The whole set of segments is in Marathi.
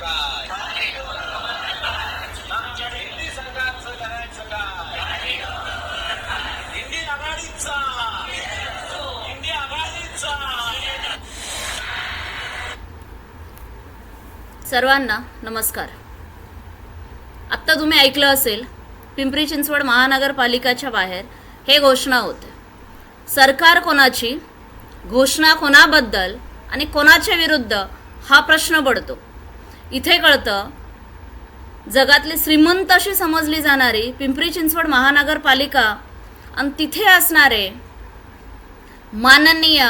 काय? आमच्या दिल्ली सरकारचं करायचं काय? इंडी आघाडीचा सर्वांना नमस्कार. आत्ता तुम्ही ऐकलं असेल, पिंपरी चिंचवड महानगरपालिकाच्या बाहेर हे घोषणा होते. सरकार कोणाची, घोषणा कोणाबद्दल आणि कोणाच्या विरुद्ध हा प्रश्न पडतो. इथे कळतं जगातली श्रीमंत अशी समजली जाणारी पिंपरी चिंचवड महानगरपालिका आणि तिथे असणारे माननीय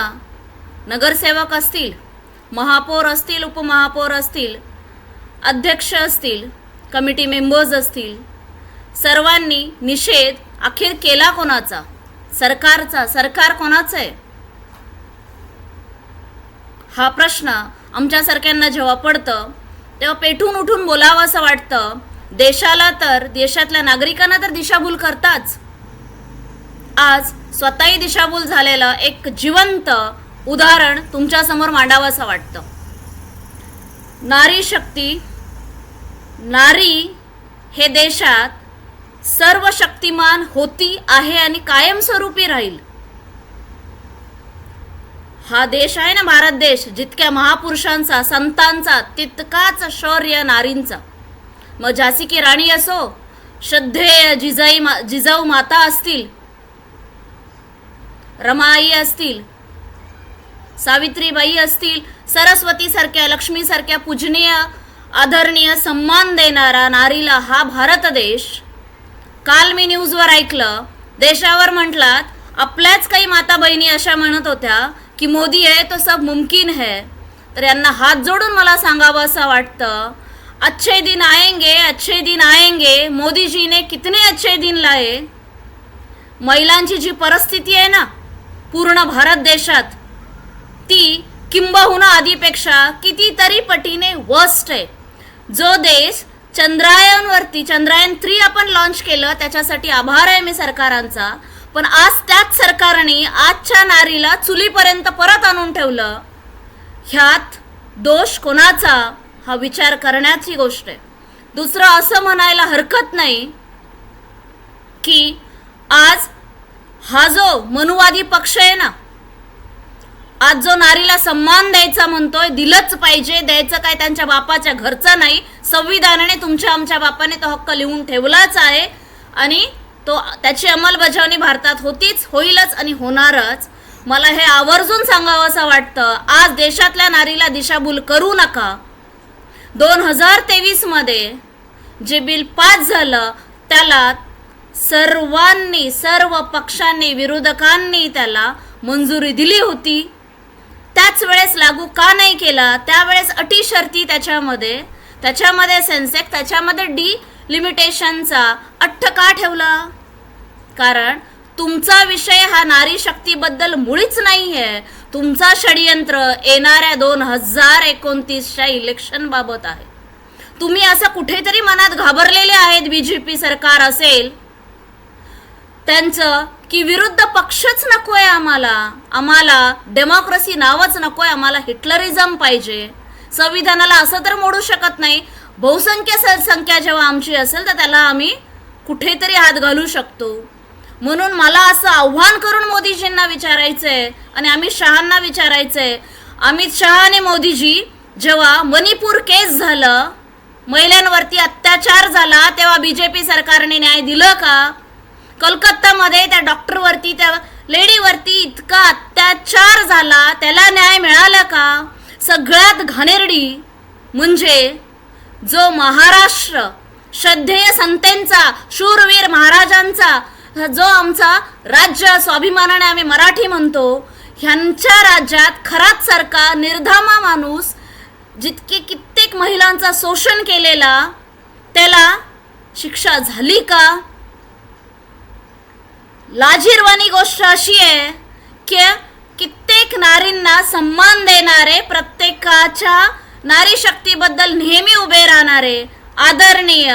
नगरसेवक असतील, महापौर असतील, उपमहापौर असतील, अध्यक्ष असतील, कमिटी मेंबर्स असतील, सर्वांनी निषेध अखेर केला कोणाचा? सरकारचा. सरकार कोणाचं आहे हा प्रश्न आमच्यासारख्यांना जेव्हा पडतं तेव्हा पेटून उठून बोलावं असं वाटतं. देशाला तर, देशातल्या नागरिकांना तर दिशाभूल करताच. आज स्वतःही दिशाभूल झालेलं एक जिवंत उदाहरण तुमच्यासमोर मांडावं असं वाटतं. नारी शक्ती, नारी हे देशात सर्व शक्तिमान होती, आहे आणि कायमस्वरूपी राहील. हा देश आहे ना भारत देश, जितक्या महापुरुषांचा, संतांचा तितकाच शौर्य नारींचा. मग झाशी की राणी असो, श्रद्धेय जिजाऊ माता असतील, रमाई असतील, सावित्रीबाई असतील, सरस्वती सारख्या, लक्ष्मी सारख्या पूजनीय, आदरणीय, सन्मान देणारा नारीला हा भारत देश. काल मी न्यूजवर ऐकलं, देशावर म्हटलात, आपल्याच काही माता बहिणी अशा म्हणत होत्या की मोदी है तो सब मुमकिन है. तर यांना हात जोडून मला सांगावं असं वाटतं, अच्छे दिन आएंगे, अच्छे दिन आएंगे. मोदीजी ने कितने अच्छे दिन लाए. महिलांची जी परिस्थिती आहे ना पूर्ण भारत देशात, ती किंबहुना आधीपेक्षा कितीतरी पटीने वर्स्ट आहे. जो देश चंद्रायनवरती, चंद्रायन 3 आपण लॉन्च केलं, त्याच्यासाठी आभार आहे मी सरकारांचा. पण आज त्याच सरकारने आजच्या नारीला चुलीपर्यंत परत आणून ठेवलं. ह्यात दोष कोणाचा हा विचार करण्याची गोष्ट आहे. दुसरं असं म्हणायला हरकत नाही की आज हा जो मनुवादी पक्ष आहे ना, आज जो नारीला सन्मान द्यायचा म्हणतोय, दिलंच पाहिजे, द्यायचं काय त्यांच्या बापाच्या घरचं नाही. संविधानाने तुमच्या आमच्या बापाने तो हक्क लिहून ठेवलाच आहे आणि त्याची अंमलबजावणी भारतात होतीच, होईलच आणि होणारच. मला हे आवर्जून सांगावं असं वाटतं, आज देशातल्या नारीला दिशाभूल करू नका. 2023 मध्ये जे बिल पास झालं त्याला सर्वांनी, सर्व पक्षांनी, विरोधकांनी त्याला मंजुरी दिली होती. त्याच वेळेस लागू का नाही केला? त्यावेळेस अटी शर्ती त्याच्यामध्ये सेन्सेक्स, त्याच्यामध्ये डिलिमिटेशनचा अट्ट का ठेवला? कारण तुमचा विषय हा नारी शक्तीबद्दल मुळीच नाही आहे. तुमचा षडयंत्र येणाऱ्या 2029च्या इलेक्शन बाबत आहे. तुम्ही असं कुठेतरी मनात घाबरलेले आहेत, बीजेपी सरकार असेल त्यांचं, की विरुद्ध पक्षच नकोय आम्हाला डेमोक्रेसी नावच नकोय, आम्हाला हिटलरिझम पाहिजे. संविधानाला असं तर मोडू शकत नाही. बहुसंख्य संख्या जेव्हा आमची असेल तर त्याला आम्ही कुठेतरी हात घालू शकतो. म्हणून मला असं आव्हान करून मोदीजींना विचारायचंय आणि अमित शहांना विचारायचंय. अमित शहा आणि मोदीजी, जेव्हा मणिपूर केस झालं, महिलांवरती अत्याचार झाला, तेव्हा बीजेपी सरकारने न्याय दिलं का? कलकत्तामध्ये त्या डॉक्टरवरती, त्या लेडीवरती इतका अत्याचार झाला, त्याला न्याय मिळाला का? सगळ्यात घाणेरडी म्हणजे जो महाराष्ट्र, श्रद्धेय संतांचा, शूरवीर महाराजांचा, जो आमचा राज्य स्वाभिमानाने आम्ही मराठी म्हणतो, ह्यांच्या राज्यात खरात सारखा निर्धामा माणूस, जितके कित्येक महिलांचा शोषण केलेला, त्याला शिक्षा झाली का? लाजिरवाणी गोष्ट अशी आहे की कित्येक नारींना सन्मान देणारे, प्रत्येकाच्या नारी शक्तीबद्दल नेहमी उभे राहणारे आदरणीय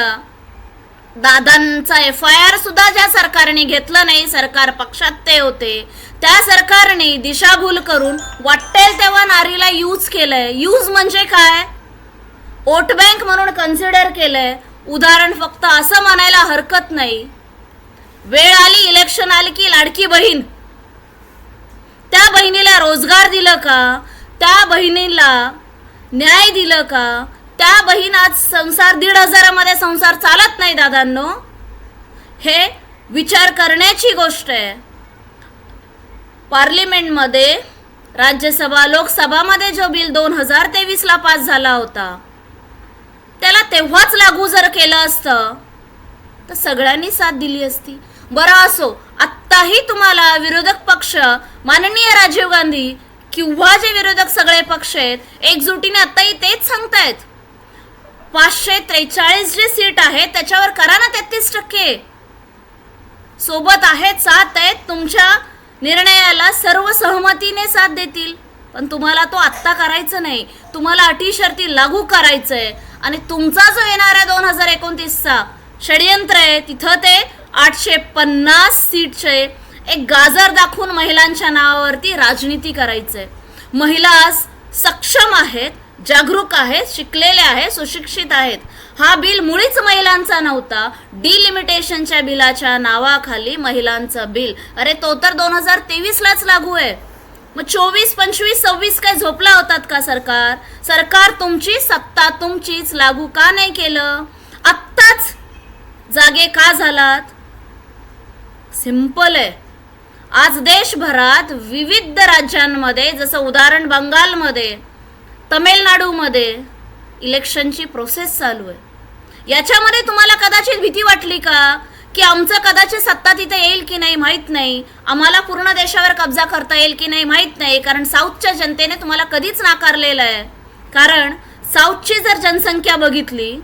दादांचा FIR सुद्धा ज्या सरकारने घेतलं नाही, सरकार पक्षात ते होते, त्या सरकारने दिशाभूल करून वाटेल तेव्हा नारीला यूज केलंय. यूज म्हणजे काय? वोट बँक म्हणून कन्सिडर केलंय. उदाहरण फक्त असं म्हणायला हरकत नाही, वेळ आली, इलेक्शन आली की लाडकी बहीण, त्या बहिणीला रोजगार दिलं का? त्या बहिणीला न्याय दिलं का? त्या बहीण आज संसार 1,500 मध्ये संसार चालत नाही दादांनो. हे विचार करण्याची गोष्ट आहे. पार्लिमेंटमध्ये, राज्यसभा, लोकसभामध्ये जो बिल 2023 ला पास झाला होता, त्याला तेव्हाच लागू जर केलं असतं तर सगळ्यांनी साथ दिली असती. बरं असो, आत्ताही तुम्हाला विरोधक पक्ष, माननीय राजीव गांधी किंवा जे विरोधक सगळे पक्ष आहेत, एकजुटीने आत्ताही तेच सांगतायत, 543 जे सीट आहेत त्याच्यावर करा ना 33%. सोबत आहेत, साथ आहेत, तुमच्या निर्णयाला सर्व सहमतीने साथ देतील. पण तुम्हाला तो आत्ता करायचं नाही, तुम्हाला अटी शर्ती लागू करायचंय. आणि तुमचा जो येणाऱ्या 2029चा षडयंत्र आहे, तिथं ते 850 सीटचे एक गाजर दाखवून महिलांच्या नावावरती राजनीती करायचंय. महिला आज सक्षम आहेत, जागरूक आहेत, शिकलेल्या आहेत, सुशिक्षित आहेत. हा बिल मुळीच महिलांचा नव्हता, डिलिमिटेशनच्या बिलाच्या नावाखाली महिलांचं बिल. अरे तो तर 2023 लाच लागू आहे. मग 24, 25, 26 काय झोपला होतात का सरकार? सरकार तुमची, सत्ता तुमचीच, लागू का नाही केलं? आत्ताच जागे का झालात? सिंपल आहे. आज देशभरात विविध राज्यांमध्ये, जसं उदाहरण बंगालमध्ये, तमिळनाडूमध्ये इलेक्शनची प्रोसेस चालू आहे. याच्यामध्ये तुम्हाला कदाचित भीती वाटली का की आमचं कदाचित सत्ता तिथे येईल की नाही माहीत नाही, आम्हाला पूर्ण देशावर कब्जा करता येईल की नाही माहीत नाही? कारण साऊथच्या जनतेने तुम्हाला कधीच नाकारलेलं आहे. कारण साऊथची जर जनसंख्या बघितली,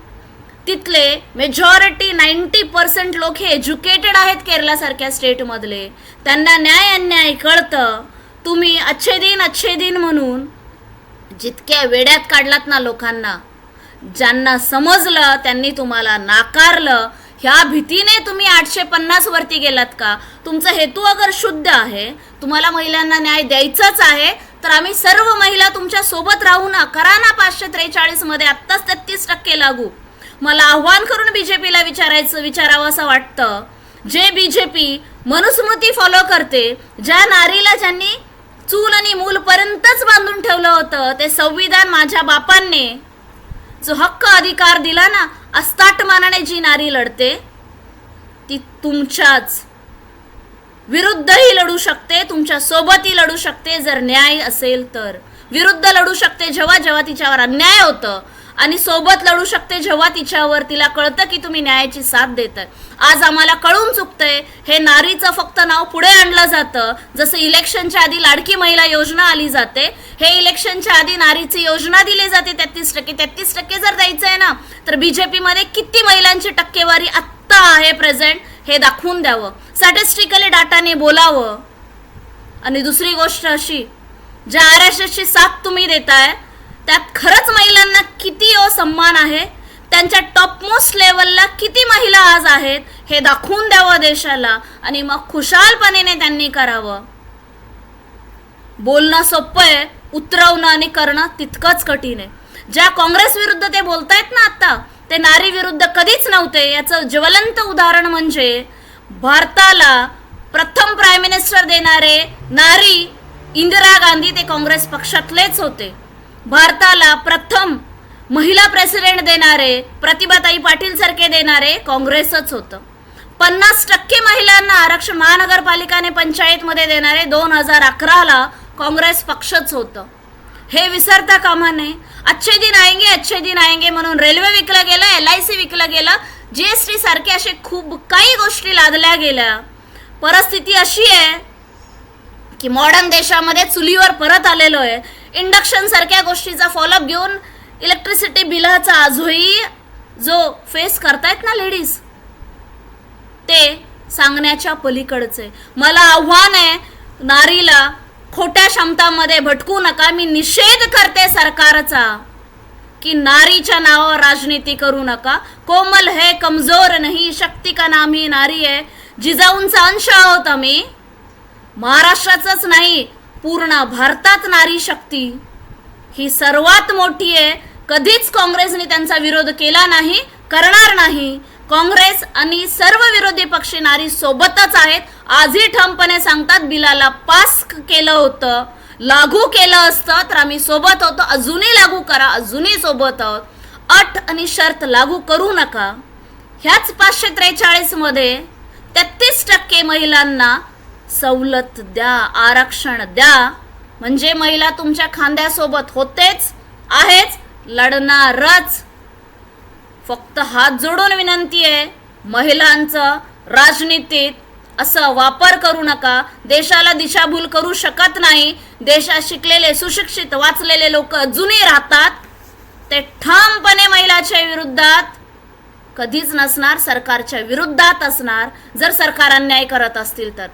तिथले मेजॉरिटी 90% लोक हे एज्युकेटेड आहेत. केरळासारख्या स्टेटमधले, त्यांना न्याय अन्याय कळतं. तुम्ही अच्छे दिन म्हणून जितक्या वेड्यात काढलात ना लोकांना, ज्यांना समजलं त्यांनी तुम्हाला नाकारलं. ह्या भीतीने तुम्ही 850 वरती गेलात का? तुमचा हेतू अगर शुद्ध आहे, तुम्हाला महिलांना न्याय द्यायचाच आहे, तर आम्ही सर्व महिला तुमच्या सोबत राहू ना. करा ना 543 मध्ये आत्ताच 33% लागू. मला आव्हान करून बीजेपीला विचारावं असं वाटतं, जे बीजेपी मनुस्मृती फॉलो करते, ज्या नारीला ज्यांनी चूल आणि मूल पर्यंतच बांधून ठेवलं होतं, ते संविधान माझ्या बापांनी जो हक्क अधिकार दिला ना, अस्ताट मानाने जी नारी लढते, ती तुमच्याच विरुद्धही लढू शकते, तुमच्या सोबतही लढू शकते जर न्याय असेल तर. विरुद्ध लढू शकते जेव्हा जेव्हा तिच्यावर अन्याय होतं, आणि सोबत लढू शकते जेव्हा तिला कळतं की तुम्ही न्यायाची साथ देताय. आज आम्हाला कळून चुकतंय. हे नारीचं फक्त नाव पुढे आणलं जातं. जसं इलेक्शनच्या आधी लाडकी महिला योजना आली जाते, हे इलेक्शनच्या आधी नारीची योजना दिली जाते 33%. 33% जर द्यायचं आहे ना, तर बीजेपी मध्ये किती महिलांची टक्केवारी आत्ता आहे प्रेझेंट हे दाखवून द्यावं, स्टॅटिस्टिकली डाटाने बोलावं. आणि दुसरी गोष्ट अशी, ज्या RSSची साथ तुम्ही देताय त्यात खरंच महिलांना किती सन्मान आहे, त्यांच्या टॉपमोस्ट लेवलला किती महिला आज आहेत हे दाखवून द्यावं देशाला. आणि मग खुशालपणे त्यांनी करावं. बोलणं सोपं आहे, उतरवणं आणि करणं तितकंच कठीण आहे. ज्या काँग्रेस विरुद्ध ते बोलतायत ना आता, ते नारी विरुद्ध कधीच नव्हते. याचं ज्वलंत उदाहरण म्हणजे भारताला प्रथम प्राईम मिनिस्टर देणारे नारी इंदिरा गांधी, ते काँग्रेस पक्षातलेच होते. भारताला प्रथम महिला प्रेसिडेंट देणारे प्रतिभाताई पाटील सारखे देणारे काँग्रेसच होतं. 50% महिलांना आरक्षण महानगरपालिकाने पंचायतमध्ये देणारे 2011 ला काँग्रेस पक्षच होतं. हे विसरता कामा नये. अच्छे दिन आएंगे म्हणून रेल्वे विकलं गेलं, LIC विकलं गेलं, GST सारखे असे खूप काही गोष्टी लादल्या गेल्या. परिस्थिती अशी आहे की मॉडर्न देशामध्ये चुलीवर परत आलेलो आहे. इंडक्शन सारख्या गोष्टीचा फॉलोअप घेऊन इलेक्ट्रिसिटी बिलाचा आजही जो फेस करतायत ना लेडीज, ते सांगण्याच्या पलीकडचे. मला आव्हान आहे, नारीला खोट्या क्षमतांमध्ये भटकू नका. मी निषेध करते सरकारचा की नारीच्या नावावर राजनीती करू नका. कोमल है, कमजोर नहीं, शक्ती का नाम ही नारी आहे. जिजाऊंचा अंश आहोत आम्ही. महाराष्ट्राचंच नाही, पूर्ण भारतात नारी शक्ती ही सर्वात मोठी आहे. कधीच काँग्रेसने त्यांचा विरोध केला नाही, करणार नाही. काँग्रेस आणि सर्व विरोधी पक्ष नारी सोबतच आहेत. आजही ठामपणे सांगतात, बिलाला पास केलं होतं, लागू केलं असतं तर आम्ही सोबत होतो. अजूनही लागू करा, अजूनही सोबत आहोत. अट आणि शर्त लागू करू नका. ह्याच 543 मध्ये 33% महिलांना सवलत द्या, आरक्षण द्या. म्हणजे महिला तुमच्या खांद्यासोबत होतेच, आहेच, लढणारच. फक्त हात जोडून विनंती आहे, महिलांचं राजनीतीत असं वापर करू नका. देशाला दिशाभूल करू शकत नाही. देशात शिकलेले, सुशिक्षित, वाचलेले लोक अजूनही राहतात. ते ठामपणे महिलाच्या विरुद्धात कधीच नसणार, सरकारच्या विरुद्धात असणार. जर सरकार अन्याय करत असतील तर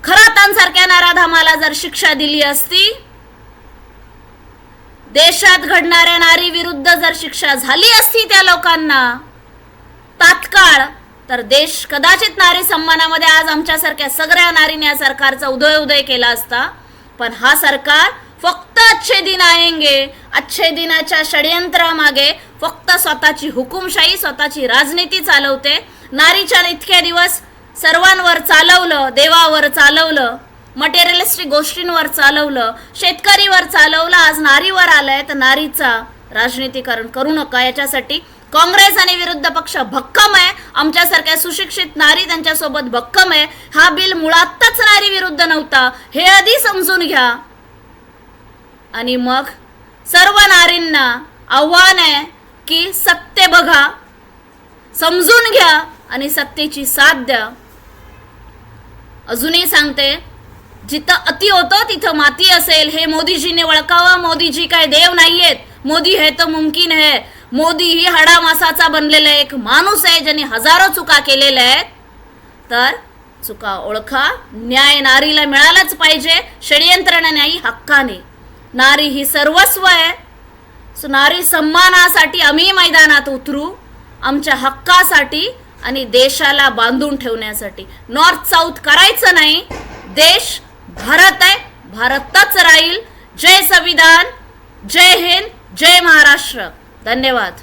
खरातांसारख्या नराधमाला जर शिक्षा दिली असती, देशात घडणाऱ्या नारी विरुद्ध जर शिक्षा झाली असती त्या लोकांना तात्काळ, तर देश कदाचित नारी सन्मानामध्ये आज आमच्यासारख्या सगळ्या नारीने या सरकारचा उदय केला असता. पण हा सरकार फक्त अच्छे दिन आएंगे, अच्छे दिनाच्या षडयंत्रामागे फक्त स्वतःची हुकुमशाही, स्वतःची राजनीती चालवते. नारीच्या इतके दिवस सर्वांवर चालवलं, देवावर चालवलं, मटेरियलिस्टिक गोष्टींवर चालवलं, शेतकरीवर चालवलं. आज नारीवर आलंय तर नारीचा राजनीतीकरण करू नका. याच्यासाठी काँग्रेस आणि विरुद्ध पक्ष भक्कम आहे. आमच्यासारख्या सुशिक्षित नारी त्यांच्यासोबत भक्कम आहे. हा बिल मुळातच नारी विरुद्ध नव्हता, हे आधी समजून घ्या. आणि मग सर्व नारींना आव्हान आहे की सत्य बघा, समजून घ्या आणि सत्तेची साथ द्या. अजूनही सांगते, जिथं अति होतं तिथं माती असेल, हे मोदीजीने ओळखावं. मोदीजी काय देव नाहीयेत, मोदी है तो मुमकिन है. मोदी ही हाडामासाचा बनलेला एक माणूस आहे, ज्याने हजारो चुका केलेल्या आहेत. तर चुका ओळखा. न्याय नारीला मिळालाच पाहिजे, षडयंत्रणा नाही, हक्काने. नारी ही सर्वस्व आहे. सो नारी सन्मानासाठी आम्ही मैदानात उतरू, आमच्या हक्कासाठी आणि देशाला बांधून ठेवण्यासाठी. नॉर्थ साऊथ करायचं नाही. देश भारत आहे, भारतच राहील. जय संविधान, जय हिंद, जय महाराष्ट्र. धन्यवाद.